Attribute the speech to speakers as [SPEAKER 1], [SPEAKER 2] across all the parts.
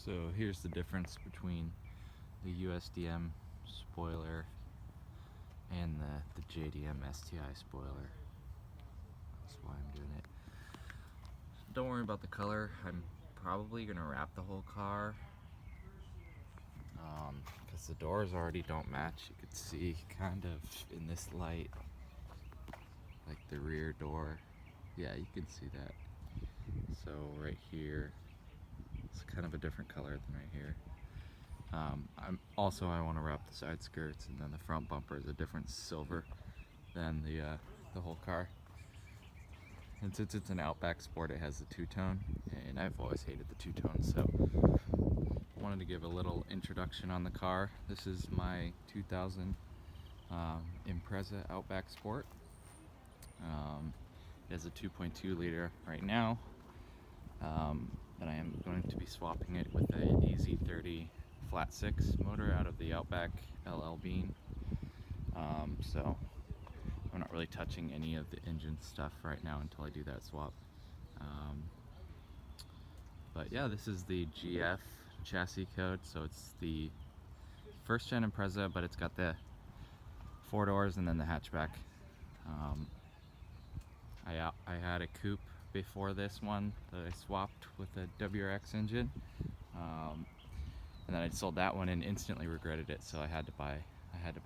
[SPEAKER 1] So here's the difference between the Usdm spoiler and the JDM STI spoiler. That's why I'm doing it. Don't worry about the color. I'm probably gonna wrap the whole car because the doors already don't match. You could see kind of in this light, like the rear door. Yeah, you can see that. So right here, it's kind of a different color than right here. I want to wrap the side skirts, and then the front bumper is a different silver than the whole car. And since it's an Outback Sport, it has the two-tone, and I've always hated the two-tone, so I wanted to give a little introduction on the car. This is my 2000 Impreza Outback Sport. It has a 2.2 liter right now, but I am going to be swapping it with an EZ30 flat 6 motor out of the Outback LL Bean. So I'm not really touching any of the engine stuff right now until I do that swap. But yeah, this is the GF chassis code, so it's the first gen Impreza, but it's got the 4 doors and then the hatchback. I had a coupe before this one that I swapped with a WRX engine, and then I sold that one and instantly regretted it, so I had to buy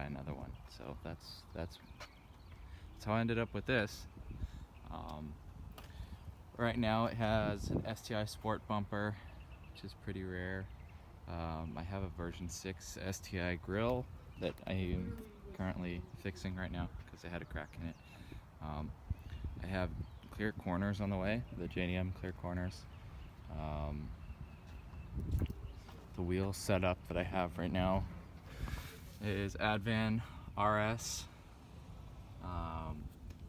[SPEAKER 1] another one. So that's how I ended up with this. Right now it has an STI Sport bumper, which is pretty rare. I have a version 6 STI grill that I am currently fixing right now because I had a crack in it. I have clear corners on the way, the JDM clear corners. The wheel setup that I have right now is Advan RS.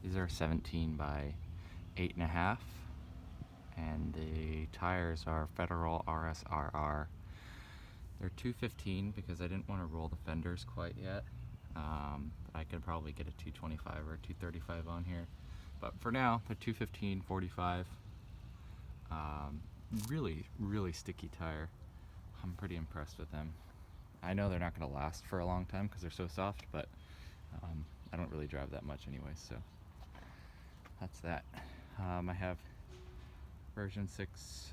[SPEAKER 1] These are 17 by 8.5, and the tires are Federal RSRR. They're 215 because I didn't want to roll the fenders quite yet. I could probably get a 225 or a 235 on here, but for now they're 215 45. Really sticky tire. I'm pretty impressed with them. I know they're not going to last for a long time because they're so soft, but I don't really drive that much anyway, so that's that. I have version 6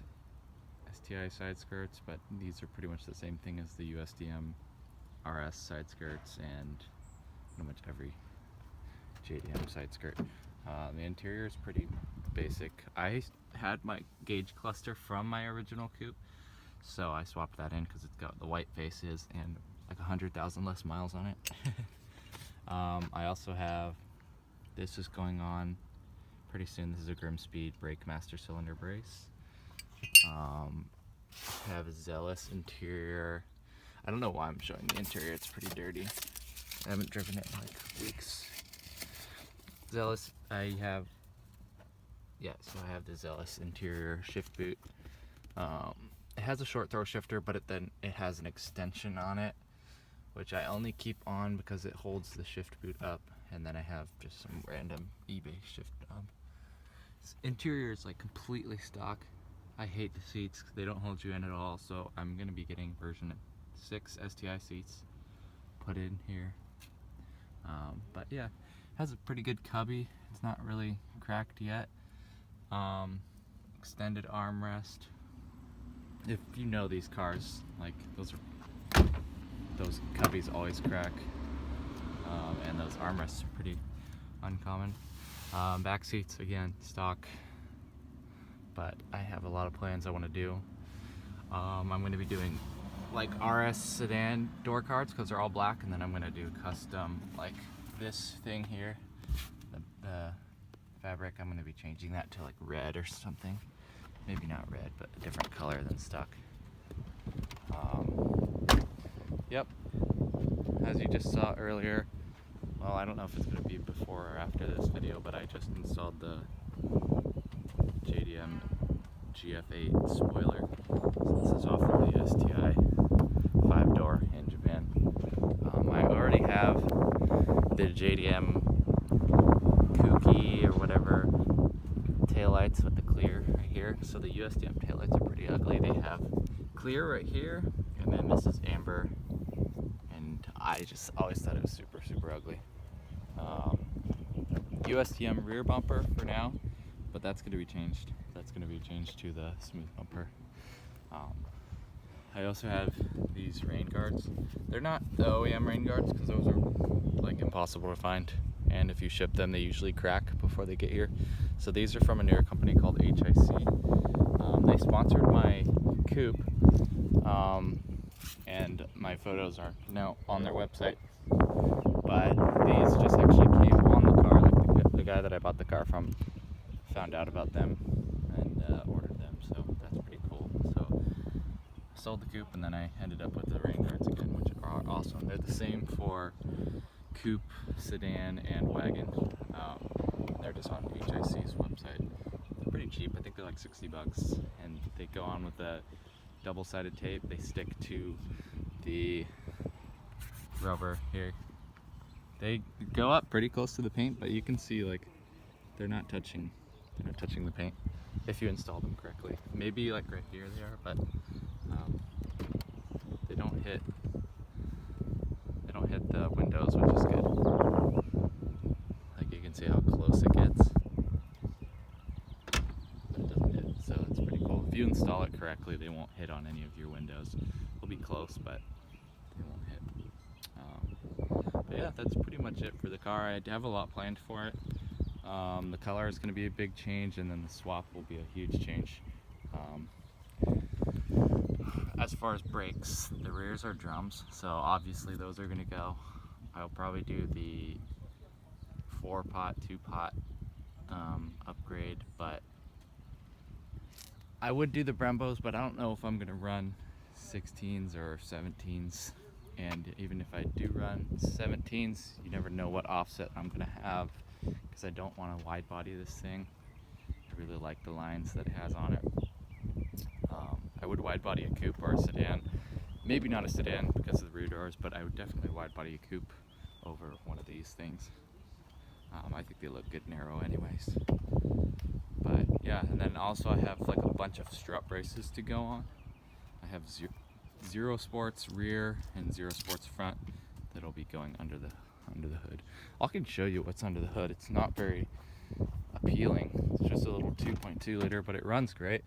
[SPEAKER 1] STI side skirts, but these are pretty much the same thing as the Usdm RS side skirts and pretty much every JDM side skirt. The interior is pretty basic. I had my gauge cluster from my original coupe, so I swapped that in because it's got the white faces and like 100,000 less miles on it. I also have, this is going on pretty soon. This is a Grimspeed Brake Master cylinder brace. I have a Zealous interior. I don't know why I'm showing the interior, it's pretty dirty. I haven't driven it in like weeks. Zealous, so I have the Zealous interior shift boot. It has a short throw shifter, but it has an extension on it, which I only keep on because it holds the shift boot up, and then I have just some random eBay shift knob. This interior is like completely stock. I hate the seats, they don't hold you in at all, so I'm gonna be getting version 6 STI seats put in here. But yeah, it has a pretty good cubby. It's not really cracked yet. Extended armrest. If you know these cars, like those cubbies always crack, and those armrests are pretty uncommon. Back seats, again, stock, but I have a lot of plans I want to do. I'm going to be doing like RS sedan door cards because they're all black, and then I'm going to do custom like this thing here, the fabric. I'm going to be changing that to like red or something. Maybe not red, but a different color than stock. Yep, as you just saw earlier, well, I don't know if it's going to be before or after this video, but I just installed the JDM GF8 spoiler. So this is off of the STI 5-door in Japan. I already have the JDM Kooky or whatever taillights with the clear right here. So the Usdm taillights are pretty ugly. They have clear right here, and then this is amber, and I just always thought it was super, super ugly. Usdm rear bumper for now, but that's going to be changed. That's going to be changed to the smooth bumper. I also have these rain guards. They're not the OEM rain guards because those are like impossible to find, and if you ship them they usually crack before they get here. So these are from a newer company called HIC. They sponsored my coupe, and my photos are now on their website, but these just actually came on the car. Like the guy that I bought the car from found out about them and ordered them, so that's pretty cool. So I sold the coupe and then I ended up with the rain guards again, which are awesome. They're the same for coupe, sedan, and wagon. They're just on HIC's website. They're pretty cheap. I think they're like 60 bucks, and they go on with a double-sided tape. They stick to the rubber here. They go up pretty close to the paint, but you can see like they're not touching the paint if you install them correctly. Maybe like right here they are, but they don't hit the windows, which is good. Like you can see how close it gets, but it doesn't hit, so it's pretty cool. If you install it correctly, they won't hit on any of your windows. They'll be close, but they won't hit. But yeah, that's pretty much it for the car. I have a lot planned for it. The color is going to be a big change, and then the swap will be a huge change. As far as brakes, the rears are drums, so obviously those are going to go. I'll probably do the 4-pot, 2-pot upgrade, but I would do the Brembos, but I don't know if I'm going to run 16s or 17s. And even if I do run 17s, you never know what offset I'm going to have, because I don't want to wide body this thing. I really like the lines that it has on it. I would wide body a coupe or a sedan. Maybe not a sedan because of the rear doors, but I would definitely wide body a coupe over one of these things. I think they look good narrow anyways. But yeah, and then also I have like a bunch of strut braces to go on. I have Zero Sports rear and Zero Sports front that'll be going under the hood. I can show you what's under the hood. It's not very appealing. It's just a little 2.2 liter, but it runs great.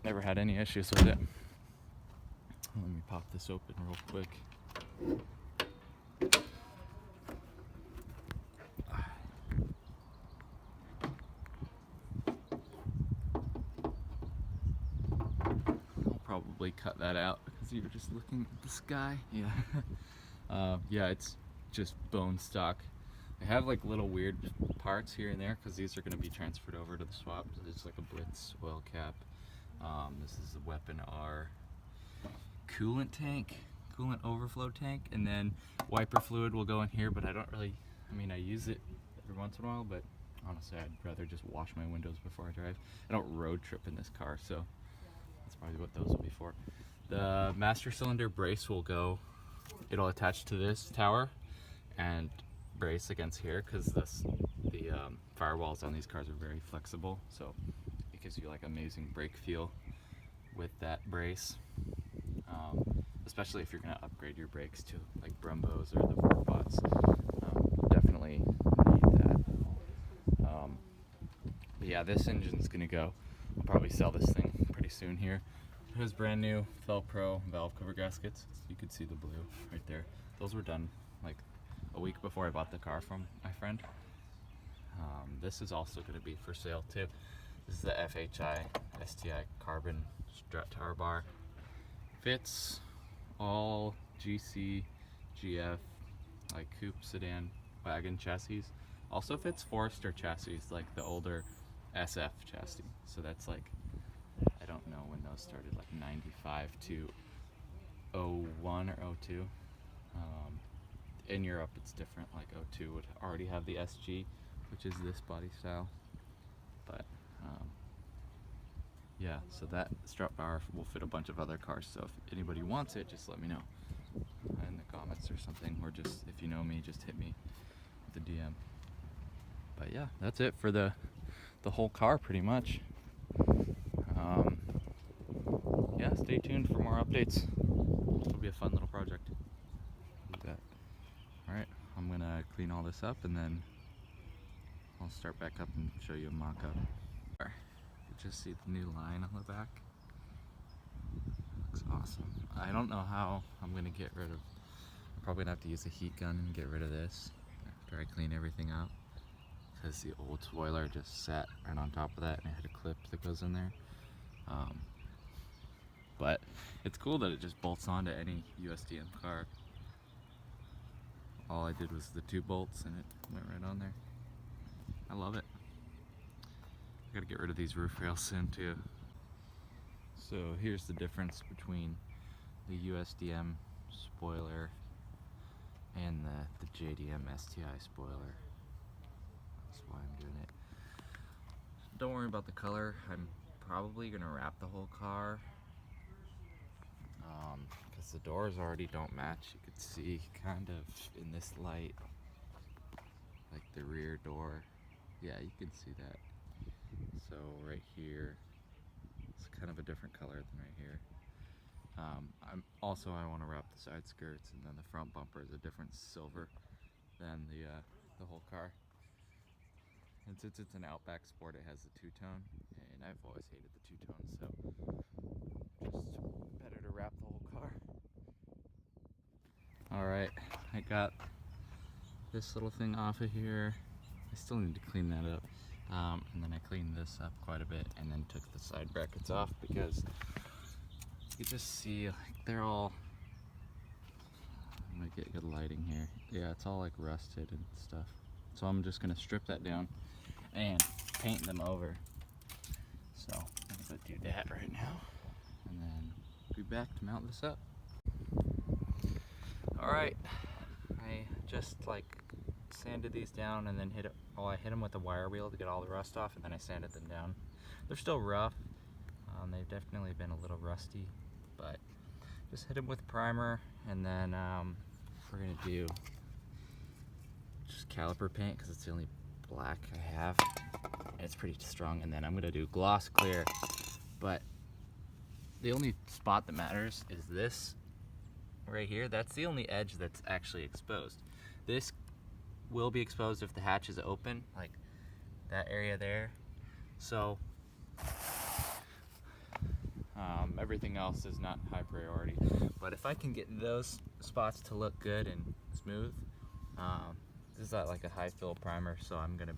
[SPEAKER 1] Never had any issues with it. Let me pop this open real quick. I'll probably cut that out because you were just looking at the sky. Yeah. Yeah, it's just bone stock. I have like little weird parts here and there because these are going to be transferred over to the swap. It's like a Blitz oil cap. This is a Weapon R coolant overflow tank, and then wiper fluid will go in here, but I don't really, I mean I use it every once in a while, but honestly I'd rather just wash my windows before I drive. I don't road trip in this car, so that's probably what those will be for. The master cylinder brace will go, it'll attach to this tower and brace against here, because the firewalls on these cars are very flexible, so it gives you like amazing brake feel with that brace, especially if you're going to upgrade your brakes to like Brembos or the 4-pots. Definitely need that. But yeah, this engine's going to go. I'll probably sell this thing pretty soon here. It has brand new Velcro valve cover gaskets. You can see the blue right there. Those were done like a week before I bought the car from my friend. This is also going to be for sale too. This is the FHI STI carbon strut tower bar. Fits all GC, GF, like coupe, sedan, wagon chassis. Also fits Forester chassis, like the older SF chassis. So that's like, I don't know when those started, like 95 to 01 or 02. In Europe it's different, like 02 would already have the SG, which is this body style. But yeah, so that strut bar will fit a bunch of other cars, so if anybody wants it, just let me know in the comments or something, or just, if you know me, just hit me with a DM. But yeah, that's it for the whole car pretty much. Yeah, stay tuned for more updates. It'll be a fun little project. Do that. Alright, I'm gonna clean all this up and then I'll start back up and show you a mock-up. You can just see the new line on the back. Looks awesome. I don't know how I'm gonna get rid of, I'm probably gonna have to use a heat gun and get rid of this after I clean everything up, because the old spoiler just sat right on top of that and it had a clip that goes in there. But it's cool that it just bolts onto any Usdm car. All I did was the 2 bolts and it went right on there. I love it. I gotta get rid of these roof rails soon too. So here's the difference between the Usdm spoiler and the JDM STI spoiler. That's why I'm doing it. Don't worry about the color. I'm probably gonna wrap the whole car because the doors already don't match. You could see kind of in this light, like the rear door. Yeah, you can see that. So right here, it's kind of a different color than right here. I want to wrap the side skirts, and then the front bumper is a different silver than the whole car. And since it's an Outback Sport, it has the 2-tone, and I've always hated the 2-tone, so just better to wrap the whole car. Alright, I got this little thing off of here. I still need to clean that up. And then I cleaned this up quite a bit and then took the side brackets off because you just see like they're all, I'm gonna get good lighting here. Yeah, it's all like rusted and stuff. So I'm just gonna strip that down and paint them over. So I'm gonna do that right now and then be back to mount this up. Alright, I just like sanded these down and then hit it. Oh, I hit them with a wire wheel to get all the rust off, and then I sanded them down. They're still rough. They've definitely been a little rusty, but just hit them with primer, and then we're gonna do just caliper paint because it's the only black I have, and it's pretty strong. And then I'm gonna do gloss clear, but the only spot that matters is this right here. That's the only edge that's actually exposed. This will be exposed if the hatch is open, like that area there. So everything else is not high priority. But if I can get those spots to look good and smooth, this is like a high fill primer, so I'm gonna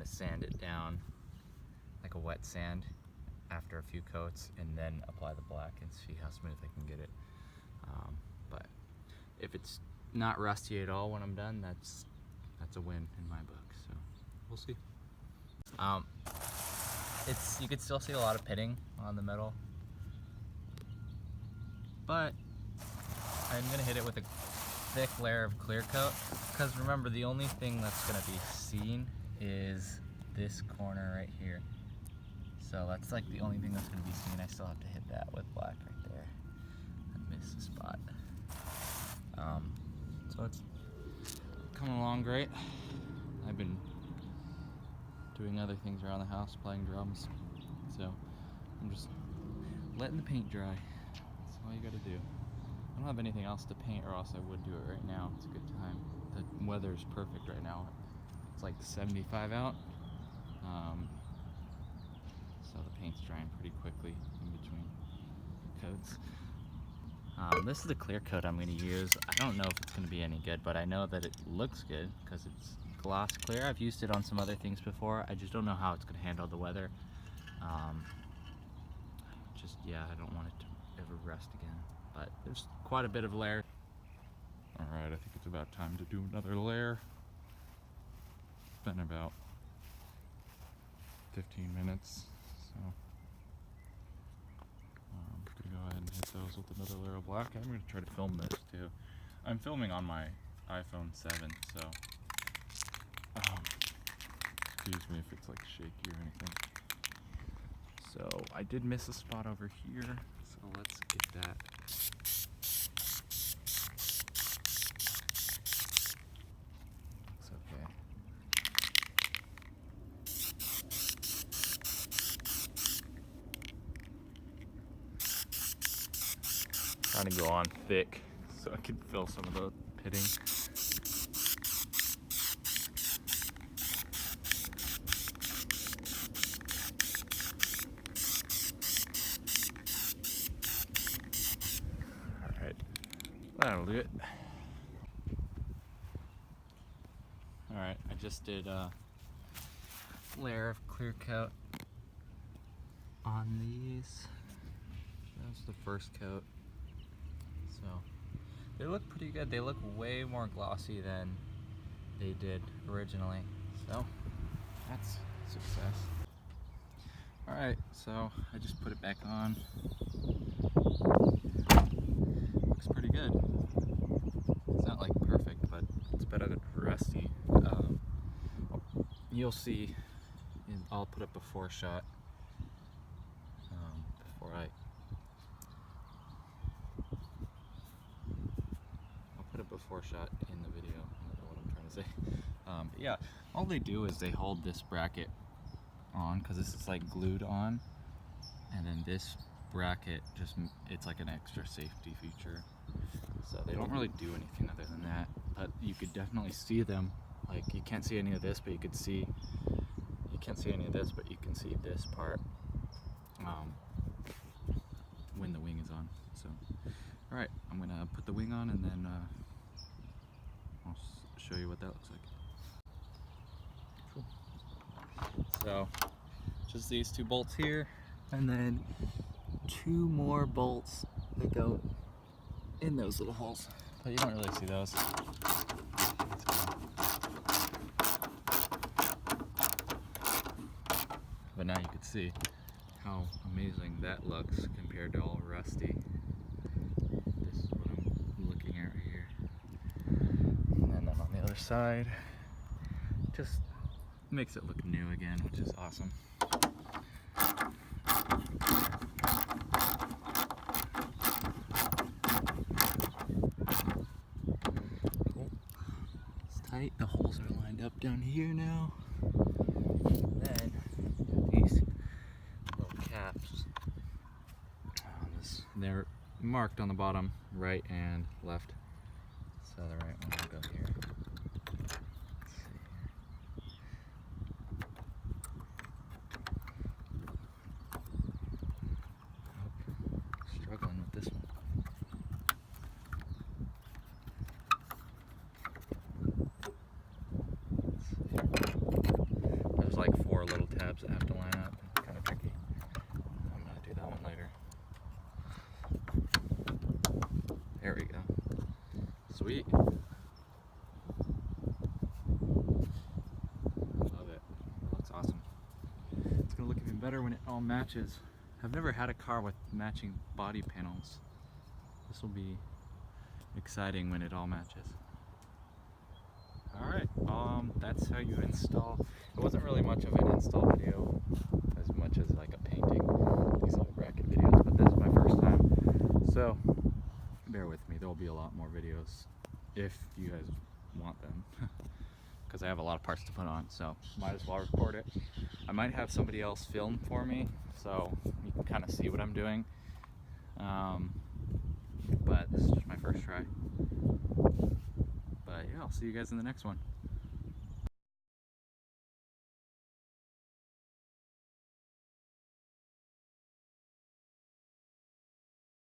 [SPEAKER 1] sand it down like a wet sand after a few coats, and then apply the black and see how smooth I can get it. But if it's not rusty at all when I'm done, that's a win in my book, so we'll see. You can still see a lot of pitting on the metal, but I'm gonna hit it with a thick layer of clear coat, because remember, the only thing that's gonna be seen is this corner right here. So that's like the only thing that's gonna be seen. I still have to hit that with black right there. I missed the spot. So it's coming along great. I've been doing other things around the house, playing drums. So I'm just letting the paint dry. That's all you gotta do. I don't have anything else to paint, or else I would do it right now. It's a good time. The weather's perfect right now. It's like 75 out. So the paint's drying pretty quickly in between coats. This is the clear coat I'm going to use. I don't know if it's going to be any good, but I know that it looks good because it's gloss clear. I've used it on some other things before. I just don't know how it's going to handle the weather. Yeah, I don't want it to ever rust again. But there's quite a bit of layer. Alright, I think it's about time to do another layer. It's been about 15 minutes, so I'm gonna go ahead and hit those with another layer of black. I'm gonna try to film this too. I'm filming on my iPhone 7, so excuse me if it's like shaky or anything. So I did miss a spot over here, so let's get that. Looks okay. trying to go on thick so I can fill some of the pitting. Alright, that'll do it. Alright, I just did a layer of clear coat on these. That was the first coat. So they look pretty good. They look way more glossy than they did originally. So that's success. Alright, so I just put it back on. Looks pretty good. It's not like perfect, but it's better than rusty. You'll see, I'll put a before shot before I'll put a before shot in the video. I don't know what I'm trying to say. But yeah, all they do is they hold this bracket on because this is like glued on, and then this bracket just, it's like an extra safety feature. So they don't really do anything other than that, but you could definitely see them. Like, you can't see any of this, but you could see, you can't see any of this, but you can see this part when the wing is on. So, alright, I'm gonna put the wing on and then I'll show you what that looks like. Cool. So, just these two bolts here, and then two more bolts that go in those little holes, but you don't really see those. But now you can see how amazing that looks compared to all rusty. This is what I'm looking at right here. And then on the other side, just makes it look new again, which is awesome. Cool. It's tight. The holes are lined up down here now. And then these little caps on this, they're marked on the bottom, right and left. So the right one will go here. Let's see here. Oh, struggling with this one. There's like 4 little tabs that have to line up. It's kind of tricky. I'm gonna do that one later. There we go. Sweet. Love it. It looks awesome. It's gonna look even better when it all matches. I've never had a car with matching body panels. This will be exciting when it all matches. Alright, that's how you install. It wasn't really much of an install video as much as like a painting, these little bracket videos, but this is my first time. So, bear with me, there will be a lot more videos if you guys want them. Because I have a lot of parts to put on, so might as well record it. I might have somebody else film for me, so you can kind of see what I'm doing. But this is just my first try. But yeah, I'll see you guys in the next one.